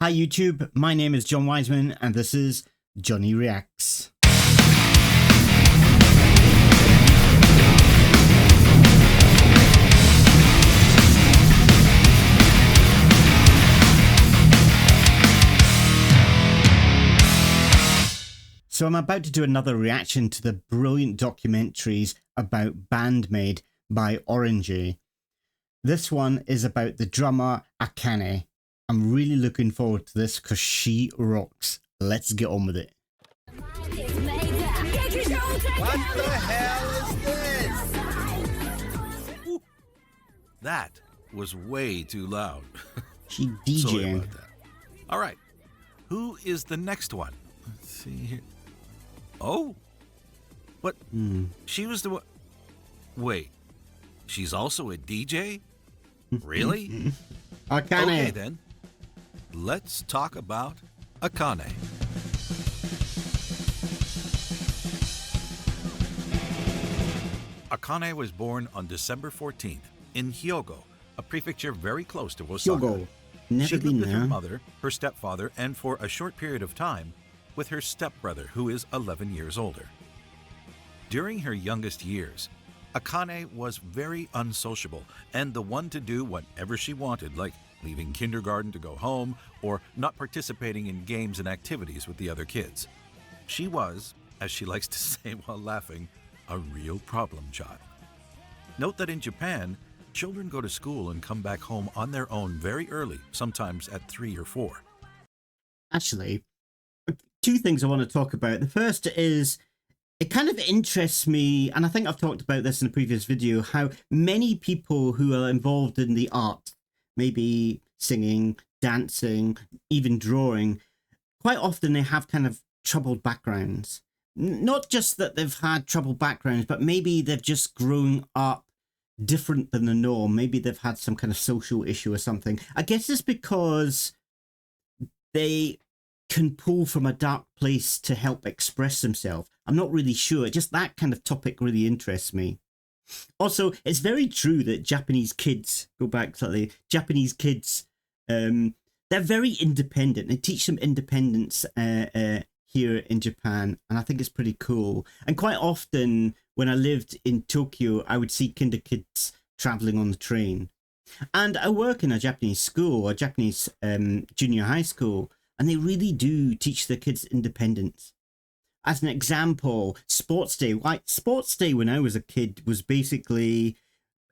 Hi YouTube, my name is John Wiseman and this is Johnny Reacts. So I'm about to do another reaction to the brilliant documentaries about Band-Maid by Ohrenje. This one is about the drummer Akane. I'm really looking forward to this because she rocks. Let's get on with it. What the hell is this? Ooh, that was way too loud. She Sorry DJing. about that. All right, who is the next one? Let's see here. Oh, what? She was the one. Wait, she's also a DJ? Really? Akane. Okay then, let's talk about Akane. Akane was born on December 14th in Hyogo, a prefecture very close to Osaka. Hyogo. Never She been lived with there. her mother, her stepfather, and for a short period of time, with her stepbrother, who is 11 years older. During her youngest years, Akane was very unsociable and the one to do whatever she wanted, like leaving kindergarten to go home or not participating in games and activities with the other kids. She was, as she likes to say while laughing, a real problem child. Note that in Japan, children go to school and come back home on their own very early, sometimes at 3 or 4. Actually, two things I want to talk about. The first is, it kind of interests me, and I think I've talked about this in a previous video, how many people who are involved in the art, maybe singing, dancing, even drawing, quite often they have kind of troubled backgrounds. Not just that they've had troubled backgrounds, but maybe they've just grown up different than the norm. Maybe they've had some kind of social issue or something. I guess it's because they can pull from a dark place to help express themselves. I'm not really sure. Just that kind of topic really interests me. Also, it's very true that Japanese kids, go back slightly, Japanese kids, they're very independent. They teach them independence here in Japan, and I think it's pretty cool. And quite often, when I lived in Tokyo, I would see kinder kids traveling on the train. And I work in a Japanese school, a Japanese junior high school, and they really do teach their kids independence. As an example, sports day. Like, sports day when I was a kid was basically,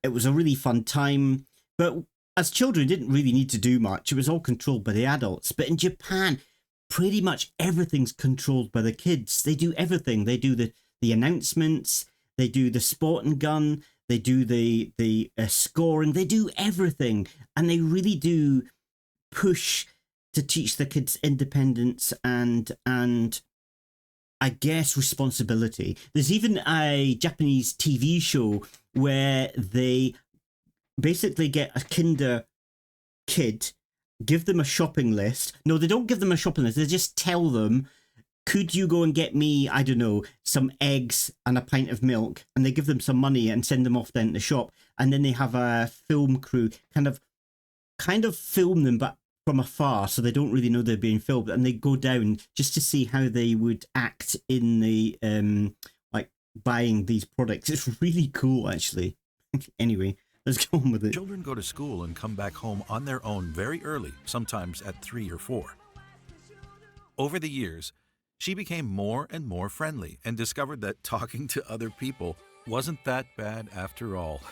it was a really fun time, but as children, didn't really need to do much. It was all controlled by the adults. But in Japan, pretty much everything's controlled by the kids. They do everything. They do the announcements, they do the sporting gun, they do the scoring, they do everything. And they really do push to teach the kids independence and I guess responsibility. There's even a Japanese TV show where they basically get a kinder kid, give them a shopping list. No, they don't give them a shopping list. They just tell them, could you go and get me, I don't know, some eggs and a pint of milk? And they give them some money and send them off down to the shop. And then they have a film crew kind of film them, but from afar, so they don't really know they're being filmed, and they go down just to see how they would act in the like buying these products. It's really cool, actually. Anyway, let's go on with it. Children go to school and come back home on their own very early, sometimes at 3 or 4. Over the years, she became more and more friendly and discovered that talking to other people wasn't that bad after all.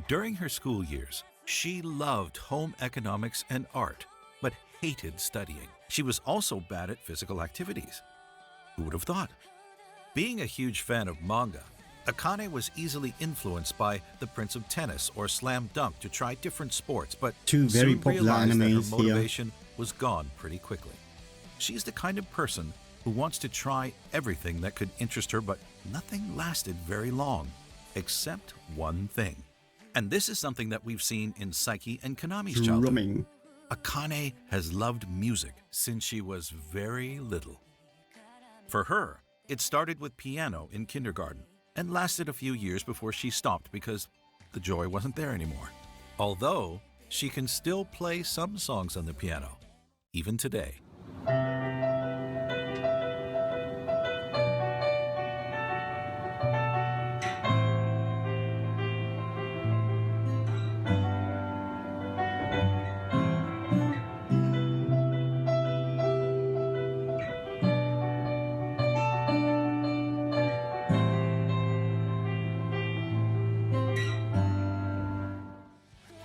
During her school years, she loved home economics and art, but hated studying. She was also bad at physical activities. Who would have thought? Being a huge fan of manga, Akane was easily influenced by The Prince of Tennis or Slam Dunk to try different sports, but Two very soon popular realized that her animes here. motivation was gone pretty quickly. She's the kind of person who wants to try everything that could interest her, but nothing lasted very long, except one thing. And this is something that we've seen in Saiki and Kanami's childhood. Drumming. Akane has loved music since she was very little. For her, it started with piano in kindergarten and lasted a few years before she stopped because the joy wasn't there anymore. Although she can still play some songs on the piano, even today.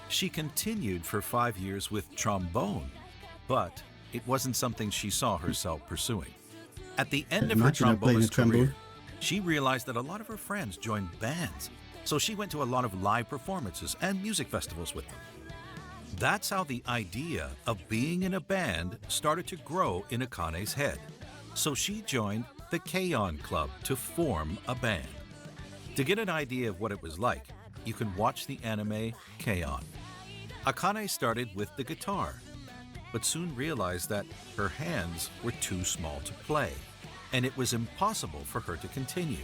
She continued for 5 years with trombone, but it wasn't something she saw herself pursuing. At the end of her Imagine her playing trombonist the trombone. career, she realized that a lot of her friends joined bands, so she went to a lot of live performances and music festivals with them. That's how the idea of being in a band started to grow in Akane's head. So she joined the K-On! Club to form a band. To get an idea of what it was like, you can watch the anime K-On! Akane started with the guitar, but soon realized that her hands were too small to play, and it was impossible for her to continue.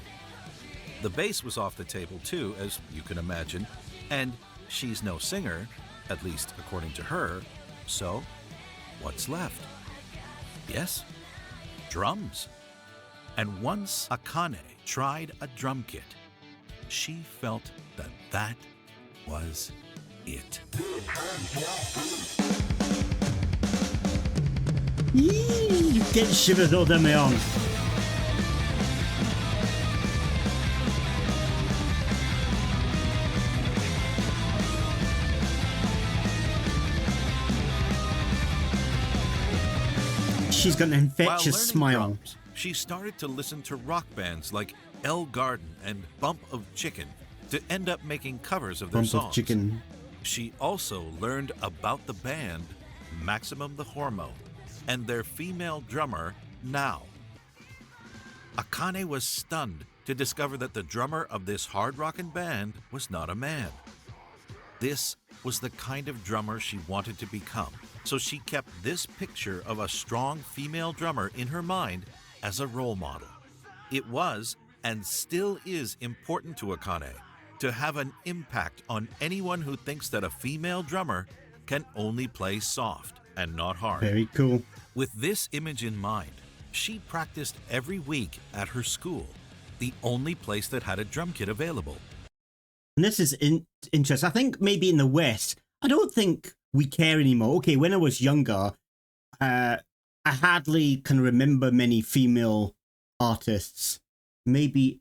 The bass was off the table too, as you can imagine, and she's no singer, at least according to her, so what's left? Yes, drums. And once Akane tried a drum kit, she felt that that was it. Yee, get shivers all down my arm. She's got an While infectious learning smile. drums, she started to listen to rock bands like El Garden and Bump of Chicken to end up making covers of their Bump songs. of chicken. She also learned about the band Maximum the Hormone and their female drummer, Now. Akane was stunned to discover that the drummer of this hard rockin' band was not a man. This was the kind of drummer she wanted to become, so she kept this picture of a strong female drummer in her mind as a role model. It was, and still is, important to Akane to have an impact on anyone who thinks that a female drummer can only play soft and not hard. Very cool. With this image in mind, she practiced every week at her school, the only place that had a drum kit available. And this is interesting. I think maybe in the West, I don't think we care anymore. Okay, when I was younger, I hardly can remember many female artists. Maybe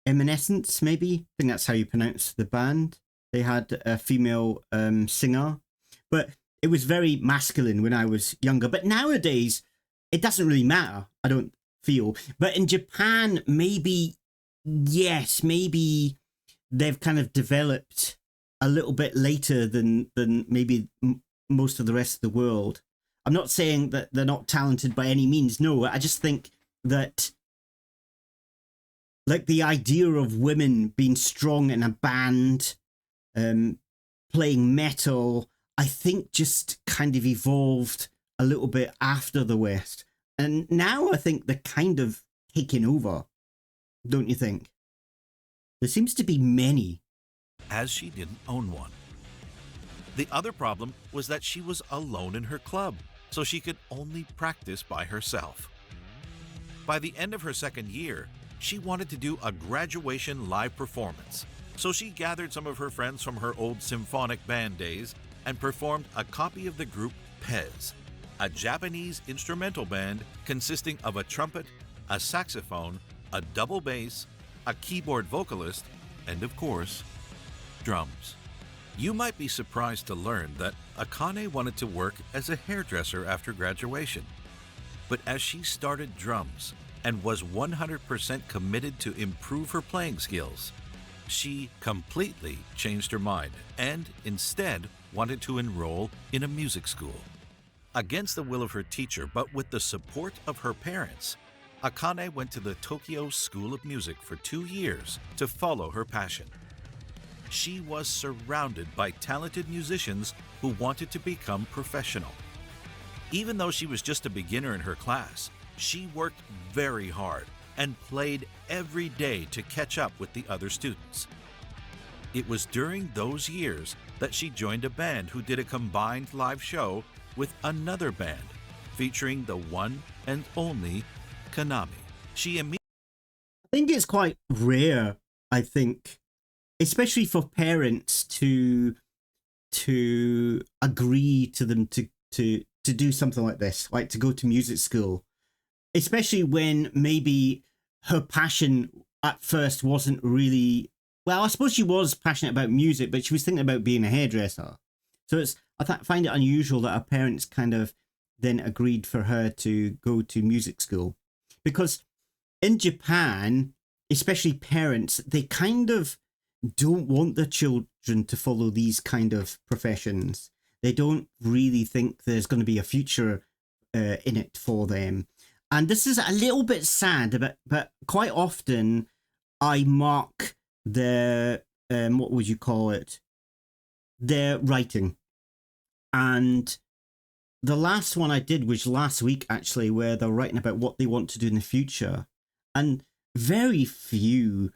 Evanescence, maybe? I think that's how you pronounce the band. They had a female singer. But it was very masculine when I was younger. But nowadays, it doesn't really matter, I don't feel. But in Japan, maybe, yes, maybe they've kind of developed a little bit later than maybe most of the rest of the world. I'm not saying that they're not talented by any means. No, I just think that like the idea of women being strong in a band, playing metal, I think just kind of evolved a little bit after the West. And now I think they're kind of taking over, don't you think? There seems to be many. As she didn't own one. The other problem was that she was alone in her club, so she could only practice by herself. By the end of her second year, she wanted to do a graduation live performance, so she gathered some of her friends from her old symphonic band days and performed a copy of the group Pez, a Japanese instrumental band consisting of a trumpet, a saxophone, a double bass, a keyboard vocalist, and of course, drums. You might be surprised to learn that Akane wanted to work as a hairdresser after graduation. But as she started drums and was 100% committed to improve her playing skills, she completely changed her mind and instead wanted to enroll in a music school. Against the will of her teacher, but with the support of her parents, Akane went to the Tokyo School of Music for 2 years to follow her passion. She was surrounded by talented musicians who wanted to become professional. Even though she was just a beginner in her class, she worked very hard and played every day to catch up with the other students. It was during those years that she joined a band who did a combined live show with another band featuring the one and only Kanami. She immediately I think it's quite rare, I think, especially for parents to agree to them to do something like this, like to go to music school, especially when maybe her passion at first wasn't really, well, I suppose she was passionate about music, but she was thinking about being a hairdresser. So find it unusual that her parents kind of then agreed for her to go to music school, because in Japan, especially parents, they kind of don't want their children to follow these kind of professions. They don't really think there's going to be a future in it for them. And this is a little bit sad, but quite often I mark their, what would you call it? Their writing. And the last one I did was last week, actually, where they're writing about what they want to do in the future. And very few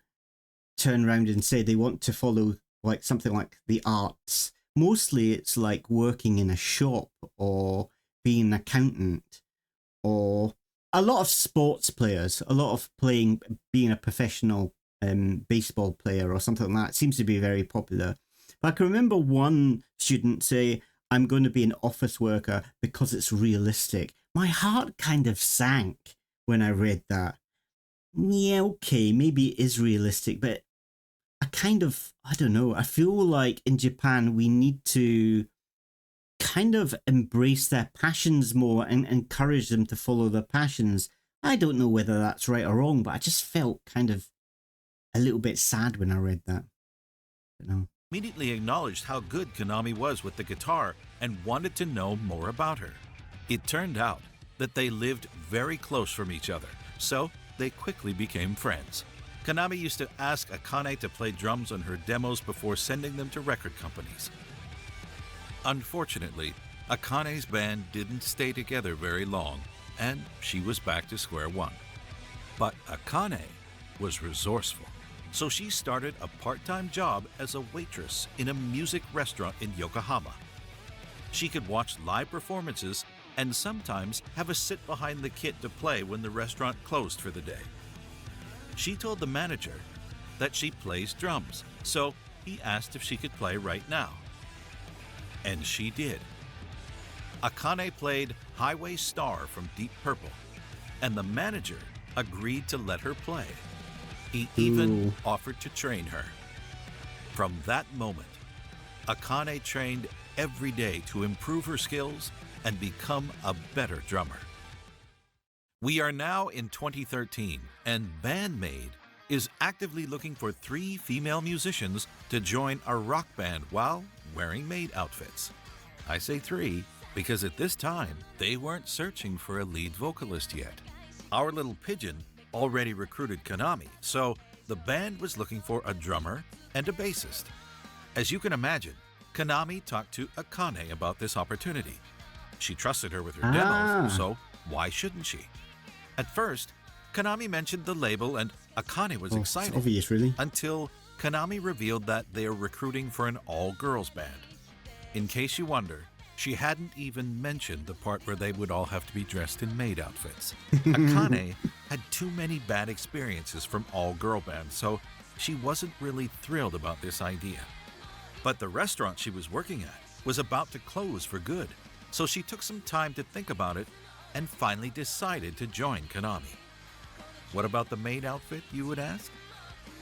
turn around and say they want to follow like something like the arts. Mostly it's like working in a shop or being an accountant, or a lot of sports players, a lot of being a professional baseball player or something like that seems to be very popular. But I can remember one student say, I'm going to be an office worker because it's realistic. My heart kind of sank when I read that. Yeah, okay, maybe it is realistic, but I don't know, I feel like in Japan we need to kind of embrace their passions more and encourage them to follow their passions. I don't know whether that's right or wrong, but I just felt kind of a little bit sad when I read that. I don't know. immediately acknowledged how good Kanami was with the guitar and wanted to know more about her. It turned out that they lived very close from each other, so they quickly became friends. Kanami used to ask Akane to play drums on her demos before sending them to record companies. Unfortunately, Akane's band didn't stay together very long, and she was back to square one. But Akane was resourceful, so she started a part-time job as a waitress in a music restaurant in Yokohama. She could watch live performances and sometimes have a sit behind the kit to play when the restaurant closed for the day. She told the manager that she plays drums, so he asked if she could play right now. And she did. Akane played Highway Star from Deep Purple, and the manager agreed to let her play. He even offered to train her. From that moment, Akane trained every day to improve her skills and become a better drummer. We are now in 2013, and Band-Maid is actively looking for 3 female musicians to join a rock band while wearing maid outfits. I say 3 because at this time, they weren't searching for a lead vocalist yet. Our Little Pigeon already recruited Kanami, so the band was looking for a drummer and a bassist. As you can imagine, Kanami talked to Akane about this opportunity. She trusted her with her demos, so why shouldn't she? At first, Kanami mentioned the label and Akane was excited. It's obvious, really. Until Kanami revealed that they are recruiting for an all-girls band. In case you wonder, she hadn't even mentioned the part where they would all have to be dressed in maid outfits. Akane had too many bad experiences from all-girl bands, so she wasn't really thrilled about this idea. But the restaurant she was working at was about to close for good, so she took some time to think about it and finally decided to join Kanami. What about the maid outfit, you would ask?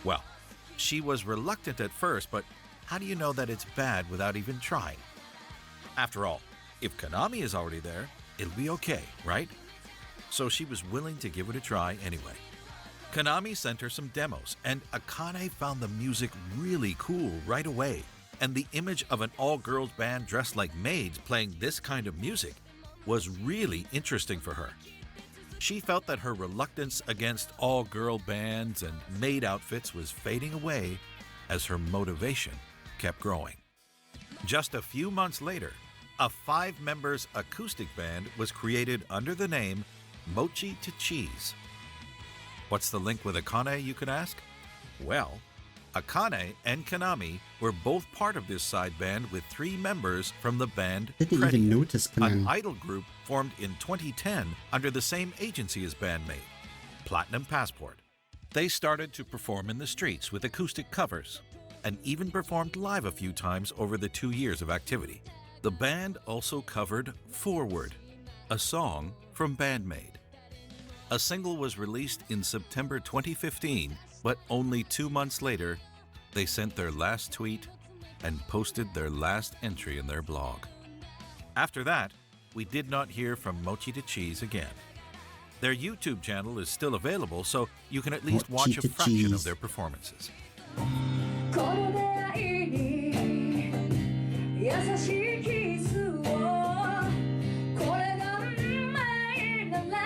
Well, she was reluctant at first, but how do you know that it's bad without even trying? After all, if Kanami is already there, it'll be okay, right? So she was willing to give it a try anyway. Kanami sent her some demos, and Akane found the music really cool right away. And the image of an all-girls band dressed like maids playing this kind of music was really interesting for her. She felt that her reluctance against all-girl bands and maid outfits was fading away as her motivation kept growing. Just a few months later, a 5-members acoustic band was created under the name Mochi to Cheese. What's the link with Akane, you could ask? Well, Akane and Kanami were both part of this side band with 3 members from the band Didn't Pretty, even notice an Kanami. idol group formed in 2010 under the same agency as Band-Maid, Platinum Passport. They started to perform in the streets with acoustic covers and even performed live a few times over the 2 years of activity. The band also covered Forward, a song from Band-Maid. A single was released in September 2015, but only 2 months later, they sent their last tweet and posted their last entry in their blog. After that, we did not hear from Mochi to Cheese again. Their YouTube channel is still available, so you can at least Mochi watch a to fraction cheese. of their performances. この出会いに優しいキスをこれが運命なら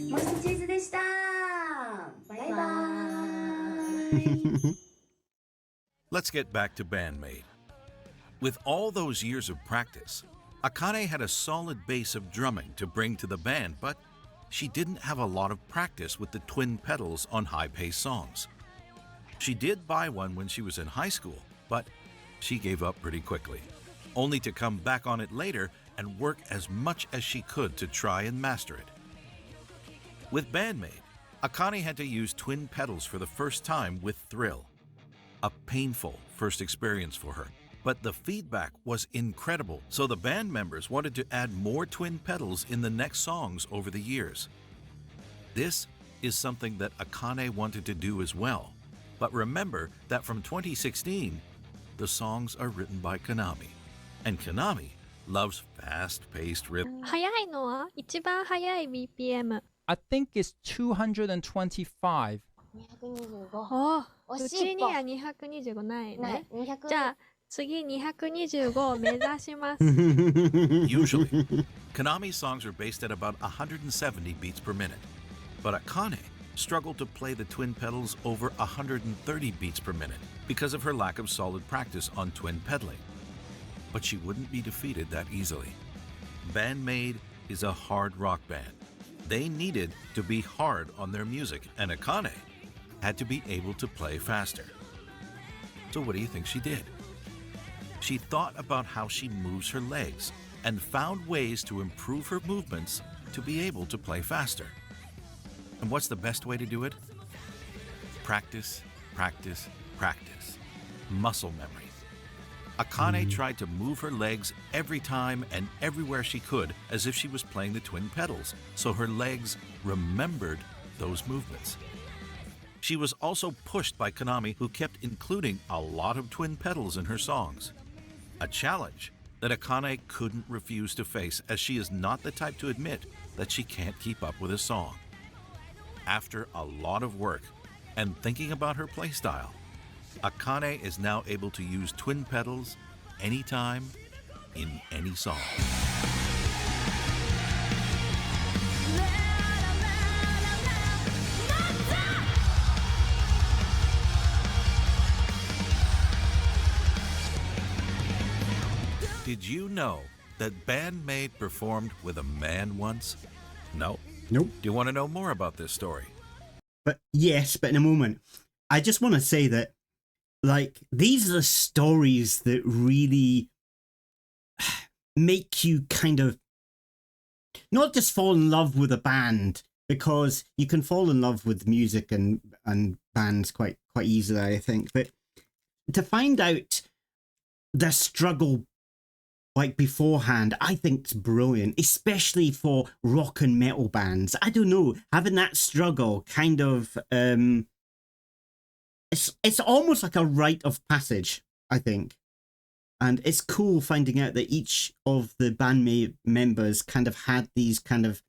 モスチーズでした。バイバイ。 Let's get back to Band-Maid. With all those years of practice, Akane had a solid base of drumming to bring to the band, but she didn't have a lot of practice with the twin pedals on high-paced songs. She did buy one when she was in high school, but she gave up pretty quickly, only to come back on it later and work as much as she could to try and master it. With Band-Maid, Akane had to use twin pedals for the first time with Thrill. A painful first experience for her, but the feedback was incredible, so the band members wanted to add more twin pedals in the next songs over the years. This is something that Akane wanted to do as well, but remember that from 2016, the songs are written by Kanami, and Kanami loves fast-paced rhythm. 速いのは一番速い BPM。 I think it's 225. 225。お惜しいうちには225ないなね。い。200。じゃあ次225を目指します。 Usually, Kanami's songs are based at about 170 beats per minute, but Akane struggled to play the twin pedals over 130 beats per minute because of her lack of solid practice on twin pedaling. But she wouldn't be defeated that easily. Band-Maid is a hard rock band. They needed to be hard on their music, and Akane had to be able to play faster. So what do you think she did? She thought about how she moves her legs and found ways to improve her movements to be able to play faster. And what's the best way to do it? Practice, practice, practice. Muscle memory. Akane tried to move her legs every time and everywhere she could as if she was playing the twin pedals, so her legs remembered those movements. She was also pushed by Kanami, who kept including a lot of twin pedals in her songs. A challenge that Akane couldn't refuse to face, as she is not the type to admit that she can't keep up with a song. After a lot of work and thinking about her playstyle, Akane is now able to use twin pedals anytime, in any song. Did you know that Band-Maid performed with a man once? No? Nope. Do you want to know more about this story? But yes, but in a moment. I just want to say that, like, these are the stories that really make you kind of not just fall in love with a band, because you can fall in love with music and bands quite easily, I think. But to find out the struggle like beforehand, I think it's brilliant, especially for rock and metal bands. I don't know, having that struggle kind of it's almost like a rite of passage, I think. And it's cool finding out that each of the band members kind of had these kind of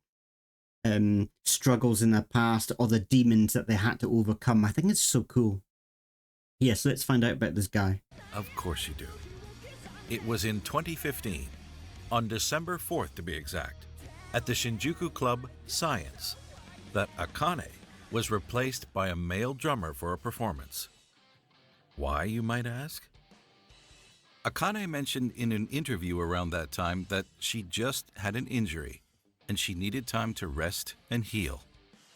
struggles in their past, or the demons that they had to overcome. I think it's so cool. Yeah, so let's find out about this guy. Of course you do. It was in 2015, on December 4th to be exact, at the Shinjuku club Science that Akane was replaced by a male drummer for a performance. Why, you might ask? Akane mentioned in an interview around that time that she just had an injury and she needed time to rest and heal.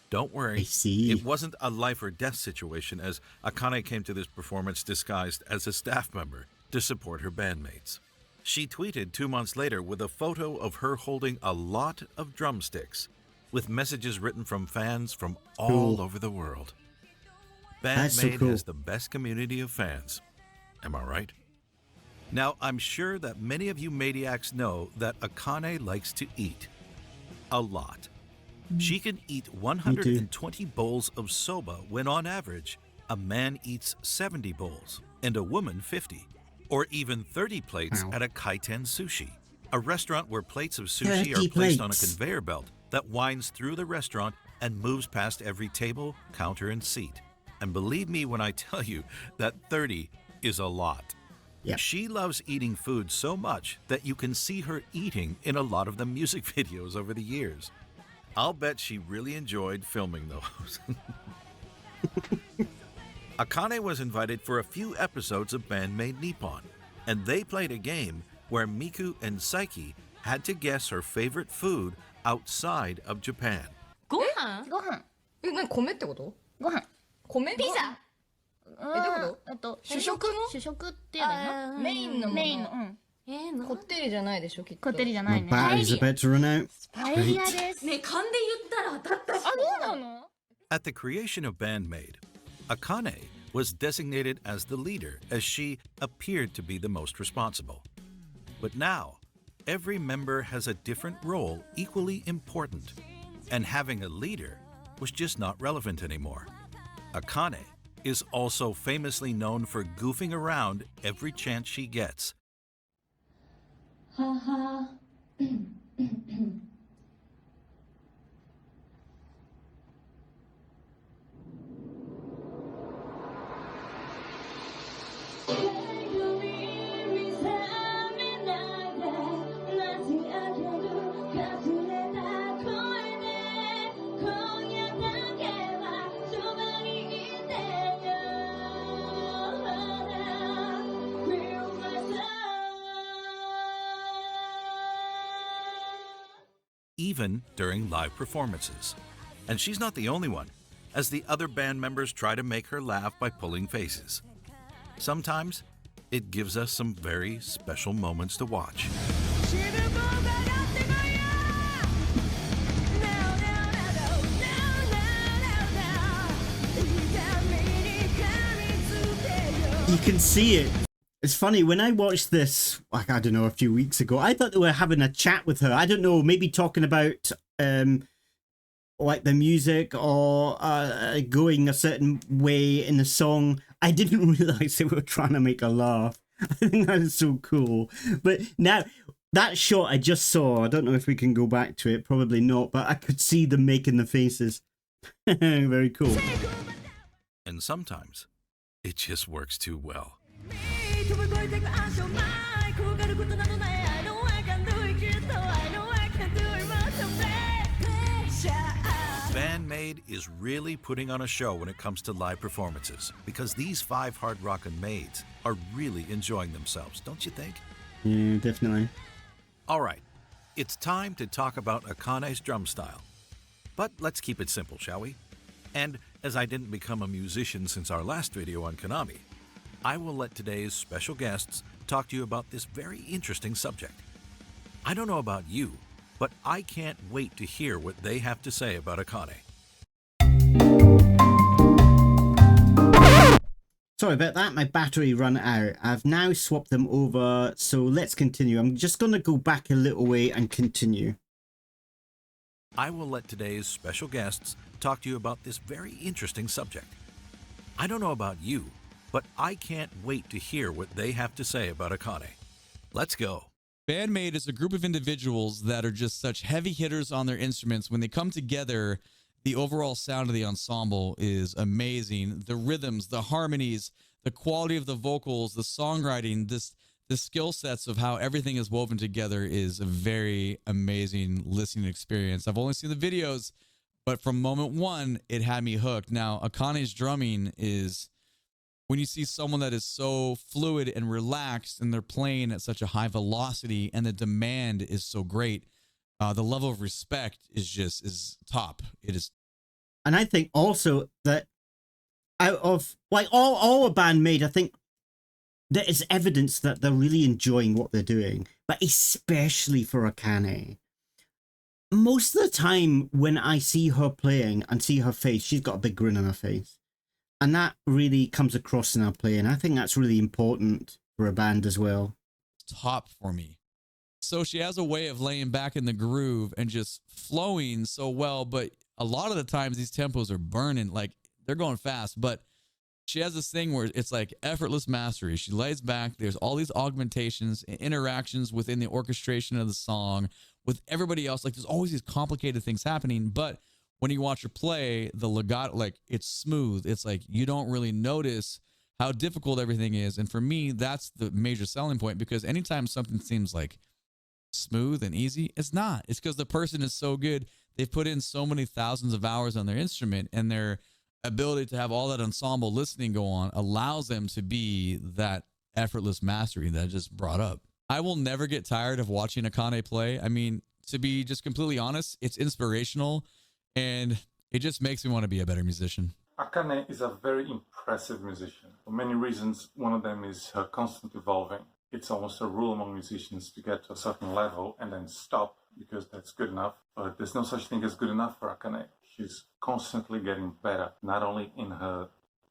Don't I worry, see. it wasn't a life or death situation, as Akane came to this performance disguised as a staff member to support her bandmates. She tweeted 2 months later with a photo of her holding a lot of drumsticks with messages written from fans from all over the world. That's so Band-Maid cool. has the best community of fans. Am I right? Now, I'm sure that many of you maniacs know that Akane likes to eat. A lot. She can eat 120 bowls of soba when on average, a man eats 70 bowls and a woman 50. Or even 30 plates Wow. at a kaiten sushi, a restaurant where plates of sushi 30 are placed on a plates. conveyor belt that winds through the restaurant and moves past every table, counter, and seat. And believe me when I tell you that 30 is a lot. Yep. She loves eating food so much that you can see her eating in a lot of the music videos over the years. I'll bet she really enjoyed filming those. Akane was invited for a few episodes of Band-Maid Nippon, and they played a game where Miku and Saiki had to guess her favorite food outside of Japan. ご飯ご飯何米ってことご飯米ピザどういうこと主食主食ってやだよなメインのものメインのこってりじゃないでしょきっとこってりじゃな My いね battery's about to run out. パエリアですね勘で言ったら当たったしあそうなの At the creation of Band-Maid, Akane was designated as the leader as she appeared to be the most responsible. But now, every member has a different role equally important, and having a leader was just not relevant anymore. Akane is also famously known for goofing around every chance she gets. 母 Even during live performances. And she's not the only one, as the other band members try to make her laugh by pulling faces. Sometimes, it gives us some very special moments to watch. You can see it. It's funny, when I watched this, like, I don't know, a few weeks ago, I thought they were having a chat with her. I don't know, maybe talking about like the music or going a certain way in the song. I didn't realize they were trying to make her laugh. I think that is so cool. But now, that shot I just saw, I don't know if we can go back to it, probably not, but I could see them making the faces. Very cool. And sometimes, it just works too well. Band-Maid is really putting on a show when it comes to live performances, because these 5 hard rockin' maids are really enjoying themselves, don't you think? Yeah, definitely. All right, it's time to talk about Akane's drum style. But let's keep it simple, shall we? And as I didn't become a musician since our last video on Kanami, I will let today's special guests talk to you about this very interesting subject. I don't know about you, but I can't wait to hear what they have to say about Akane. Sorry about that, my battery ran out. I've now swapped them over, so let's continue. I'm just going to go back a little way and continue. I will let today's special guests talk to you about this very interesting subject. I don't know about you, but I can't wait to hear what they have to say about Akane. Let's go. Band-Maid is a group of individuals that are just such heavy hitters on their instruments. When they come together, the overall sound of the ensemble is amazing. The rhythms, the harmonies, the quality of the vocals, the songwriting, the skill sets of how everything is woven together is a very amazing listening experience. I've only seen the videos, but from moment one, it had me hooked. Now, Akane's drumming is when you see someone that is so fluid and relaxed and they're playing at such a high velocity and the demand is so great, the level of respect is top. It is. And I think also that out of like all a Band-Maid, I think there is evidence that they're really enjoying what they're doing, but especially for Akane. Most of the time when I see her playing and see her face, she's got a big grin on her face. And that really comes across in her playing. I think that's really important for a band as well. Top for me. So she has a way of laying back in the groove and just flowing so well, but a lot of the times these tempos are burning, like they're going fast, but she has this thing where it's like effortless mastery. She lays back. There's all these augmentations and interactions within the orchestration of the song with everybody else. Like there's always these complicated things happening. But when you watch her play, the legato, like it's smooth. It's like you don't really notice how difficult everything is. And for me, that's the major selling point, because anytime something seems like smooth and easy, it's not. It's because the person is so good. They've put in so many thousands of hours on their instrument, and their ability to have all that ensemble listening go on allows them to be that effortless mastery that I just brought up. I will never get tired of watching Akane play. I mean, to be just completely honest, it's inspirational and it just makes me want to be a better musician. Akane is a very impressive musician. For many reasons, one of them is her constant evolving. It's almost a rule among musicians to get to a certain level and then stop because that's good enough. But there's no such thing as good enough for Akane. She's constantly getting better, not only in her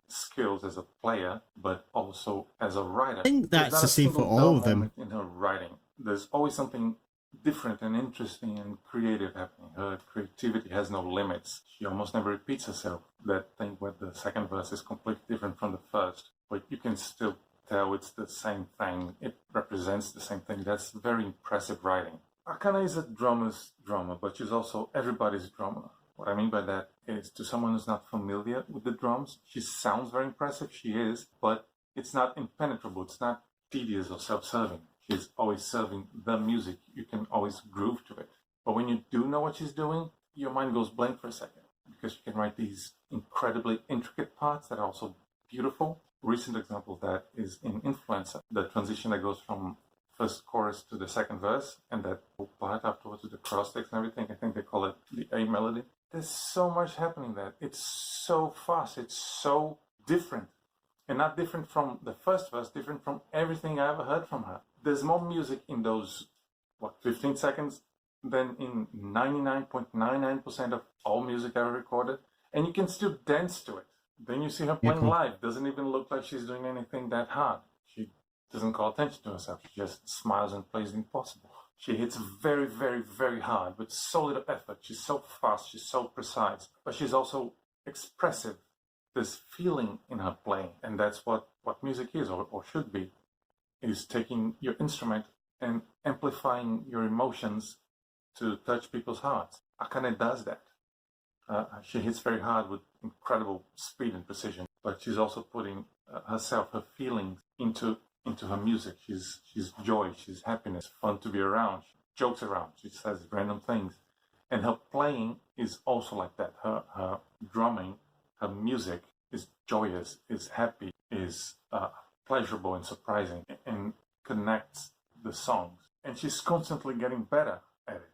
skills as a player, but also as a writer. I think that's the same for all of them. In her writing, there's always something different and interesting and creative happening. Her creativity has no limits. She almost never repeats herself. That thing where the second verse is completely different from the first, but you can still tell it's the same thing. It represents the same thing. That's very impressive writing. Akane is a drummer's drummer, but she's also everybody's drummer. What I mean by that is, to someone who's not familiar with the drums, she sounds very impressive, she is, but it's not impenetrable, it's not tedious or self-serving. She's always serving the music, you can always groove to it. But when you do know what she's doing, your mind goes blank for a second, because she can write these incredibly intricate parts that are also beautiful. A recent example of that is in Influencer, the transition that goes from first chorus to the second verse, and that part afterwards to the cross sticks and everything. I think they call it the A melody. There's so much happening there. It's so fast. It's so different. And not different from the first verse, different from everything I ever heard from her. There's more music in those, 15 seconds than in 99.99% of all music ever recorded. And you can still dance to it. Then you see her playing live. Doesn't even look like she's doing anything that hard. She doesn't call attention to herself. She just smiles and plays the impossible. She hits very, very, very hard with so little effort. She's so fast. She's so precise. But she's also expressive. There's feeling in her playing. And that's what music is, or should be, is taking your instrument and amplifying your emotions to touch people's hearts. Akane does that. She hits very hard with incredible speed and precision. But she's also putting herself, her feelings into her music. She's joy, she's happiness, fun to be around. She jokes around, she says random things. And her playing is also like that. Her drumming, her music is joyous, is happy, is pleasurable and surprising, and connects the songs. And she's constantly getting better at it.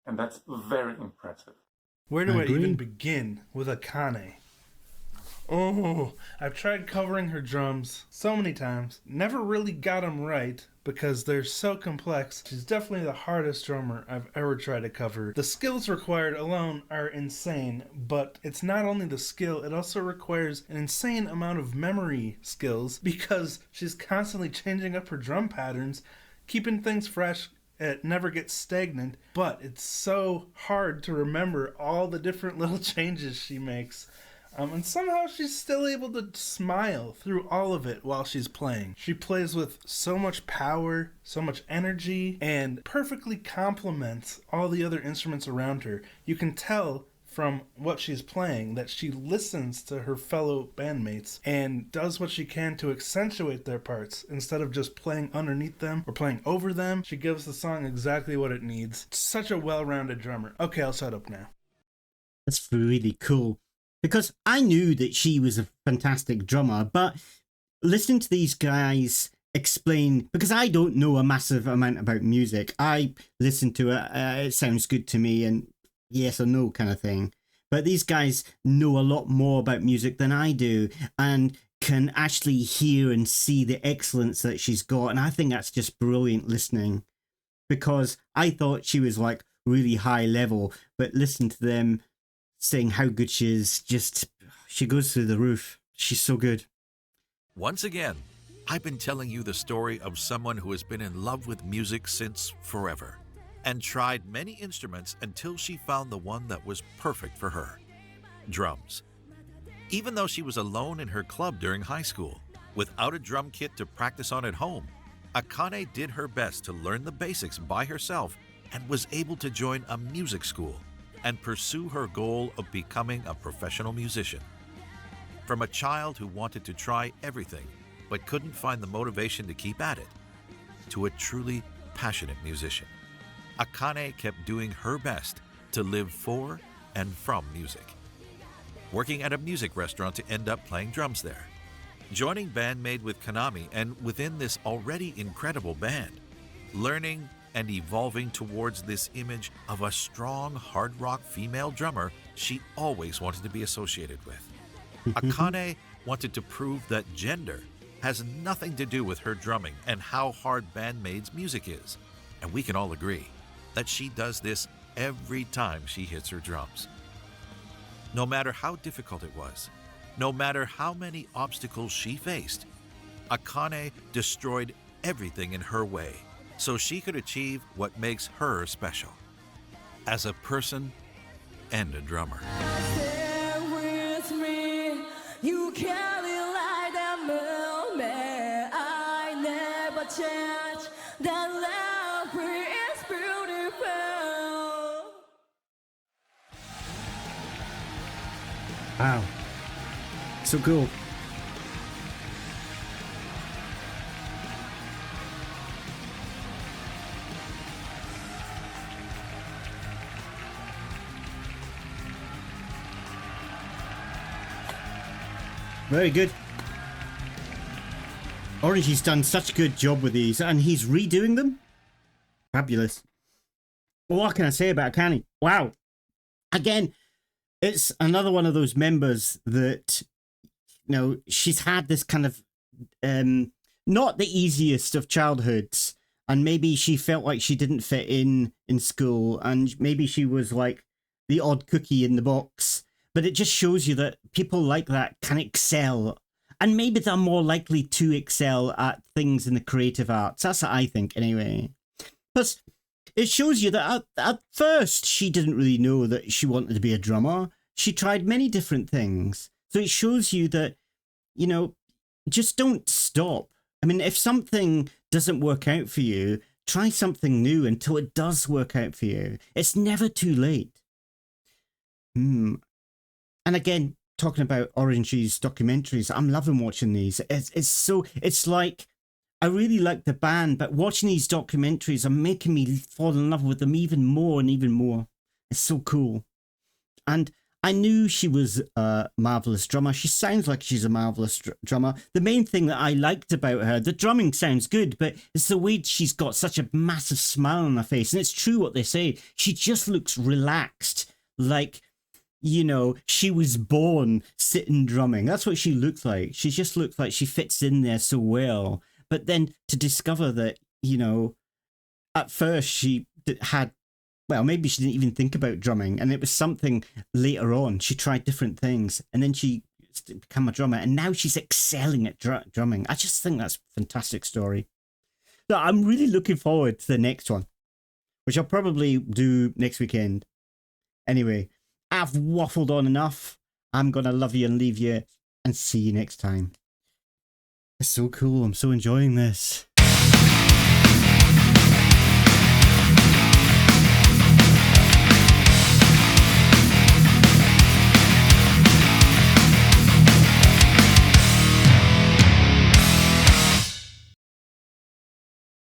And that's very impressive. Where do I even begin with Akane? Oh, I've tried covering her drums so many times. Never really got them right because they're so complex. She's definitely the hardest drummer I've ever tried to cover. The skills required alone are insane, but it's not only the skill, it also requires an insane amount of memory skills because she's constantly changing up her drum patterns, keeping things fresh. It never gets stagnant, but it's so hard to remember all the different little changes she makes. And somehow she's still able to smile through all of it while she's playing. She plays with so much power, so much energy, and perfectly complements all the other instruments around her. You can tell from what she's playing that she listens to her fellow bandmates and does what she can to accentuate their parts instead of just playing underneath them or playing over them. She gives the song exactly what it needs. Such a well-rounded drummer. Okay, I'll shut up now. That's really cool. Because I knew that she was a fantastic drummer, but listening to these guys explain, because I don't know a massive amount about music. I listen to it, it sounds good to me, and yes or no kind of thing. But these guys know a lot more about music than I do, and can actually hear and see the excellence that she's got. And I think that's just brilliant listening, because I thought she was like really high level, but listen to them saying how good she is, just, she goes through the roof. She's so good. Once again, I've been telling you the story of someone who has been in love with music since forever and tried many instruments until she found the one that was perfect for her: drums. Even though she was alone in her club during high school, without a drum kit to practice on at home, Akane did her best to learn the basics by herself and was able to join a music school and pursue her goal of becoming a professional musician. From a child who wanted to try everything but couldn't find the motivation to keep at it, to a truly passionate musician, Akane kept doing her best to live for and from music. Working at a music restaurant to end up playing drums there, joining Band-Maid with Kanami, and within this already incredible band, learning and evolving towards this image of a strong hard rock female drummer she always wanted to be associated with. Akane wanted to prove that gender has nothing to do with her drumming and how hard Band-Maid's music is. And we can all agree that she does this every time she hits her drums. No matter how difficult it was, no matter how many obstacles she faced, Akane destroyed everything in her way so she could achieve what makes her special as a person and a drummer. You carry like that moment. I never change. That love is beautiful. Wow. So cool. Very good. Ohrenje's done such a good job with these, and he's redoing them. Fabulous. Well, what can I say about Akane? Wow. Again, it's another one of those members that, you know, she's had this kind of not the easiest of childhoods, and maybe she felt like she didn't fit in school, and maybe she was like the odd cookie in the box. But it just shows you that people like that can excel. And maybe they're more likely to excel at things in the creative arts. That's what I think, anyway. Plus, it shows you that at first, she didn't really know that she wanted to be a drummer. She tried many different things. So it shows you that, you know, just don't stop. I mean, if something doesn't work out for you, try something new until it does work out for you. It's never too late. And again, talking about Ohrenje's documentaries, I'm loving watching these. It's like, I really like the band, but watching these documentaries are making me fall in love with them even more and even more. It's so cool. And I knew she was a marvelous drummer. She sounds like she's a marvelous drummer. The main thing that I liked about her, the drumming sounds good, but it's the way she's got such a massive smile on her face. And it's true what they say. She just looks relaxed, like, you know, she was born sitting drumming. That's what she looks like. She just looks like she fits in there so well. But then to discover that, you know, at first she had, well, maybe she didn't even think about drumming, and it was something later on. She tried different things, and then she became a drummer, and now she's excelling at drumming. I just think that's a fantastic story. So I'm really looking forward to the next one, which I'll probably do next weekend. Anyway, I've waffled on enough. I'm going to love you and leave you and see you next time. It's so cool. I'm so enjoying this.